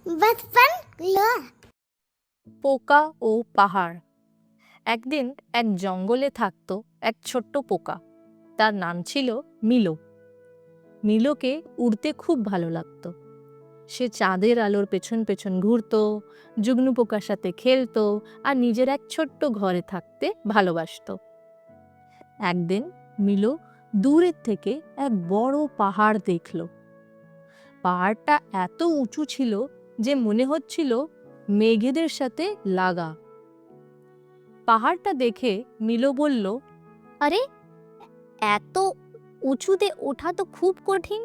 बचपन लो পোকা ও পাহাড়। একদিন এক জঙ্গলে থাকতো এক ছোট্ট পোকা। তার নাম ছিল মিলো। মিলোকে উড়তে খুব ভালো লাগতো। সে চাঁদের আলোর পেছন পেছন ঘুরতো, জুগনু পোকার সাথে খেলতো আর নিজের এক ছোট্ট ঘরে থাকতে ভালোবাসতো। একদিন মিলো দূরের থেকে এক বড় পাহাড় দেখল। পাহাড়টা এত উঁচু ছিল যে মনে হচ্ছিল মেঘেদের সাথে লাগা। পাহাড়টা দেখে মিলো বলল, আরে, এত উঁচুতে ওঠা তো খুব কঠিন।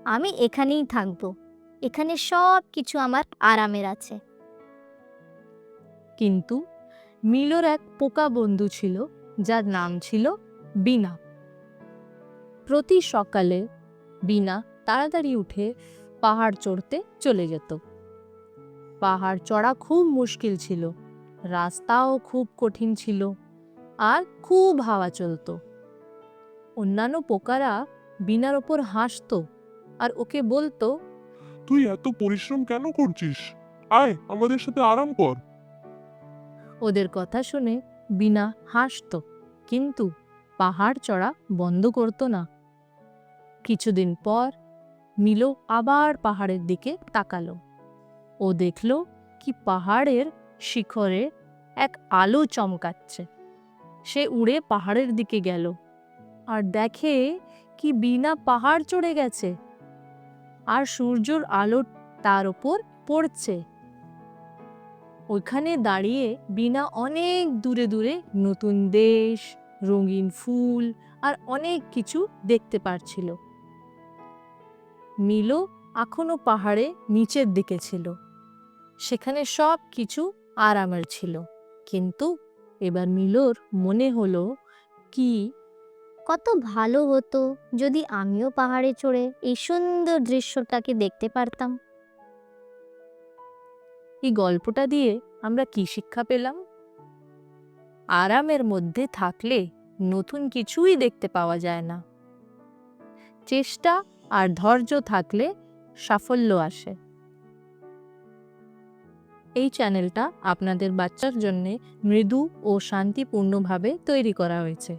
আমি এখানেই থাকবো। এখানে সব কিছু আমার আরামের আছে। কিন্তু মিলোর এক পোকা বন্ধু ছিল যার নাম ছিল বিনা। প্রতি সকালে বিনা তাড়াতাড়ি উঠে পাহাড় চড়তে চলে যেত। পাহাড় চড়া খুব মুশকিল ছিল, রাস্তাও খুব কঠিন ছিল আর খুব হাওয়া চলতো। অন্যান্য পোকারা বিনার ওপর হাসতো আর ওকে বলতো, তুই এত পরিশ্রম কেন করছিস? আয় আমাদের সাথে আরাম কর। ওদের কথা শুনে বিনা হাসতো, কিন্তু পাহাড় চড়া বন্ধ করতো না। কিছুদিন পর মিলো আবার পাহাড়ের দিকে তাকালো। ও দেখল কি পাহাড়ের শিখরে এক আলো চমকাচ্ছে। সে উড়ে পাহাড়ের দিকে গেল আর দেখে কি বিনা পাহাড় চড়ে গেছে আর সূর্যের আলো তার ওপর পড়ছে। ওইখানে দাঁড়িয়ে বিনা অনেক দূরে দূরে নতুন দেশ, রঙিন ফুল আর অনেক কিছু দেখতে পারছিল। মিলো এখনো পাহাড়ে নিচের দিকে ছিল। সেখানে সব কিছু আরামের ছিল, কিন্তু এবার মিলোর মনে হলো কি কত ভালো হতো যদি আমিও পাহাড়ে চড়ে এই সুন্দর দৃশ্যটাকে দেখতে পারতাম। এই গল্পটা দিয়ে আমরা কি শিক্ষা পেলাম? আরামের মধ্যে থাকলে নতুন কিছুই দেখতে পাওয়া যায় না। চেষ্টা আর ধৈর্য থাকলে সাফল্য আসে। এই চ্যানেলটা আপনাদের বাচ্চার জন্য মৃদু ও শান্তিপূর্ণভাবে তৈরি করা হয়েছে।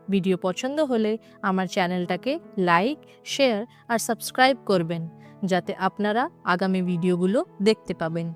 ভিডিও পছন্দ হলে আমার চ্যানেলটাকে লাইক, শেয়ার আর সাবস্ক্রাইব করবেন, যাতে আপনারা আগামী ভিডিওগুলো দেখতে পাবেন।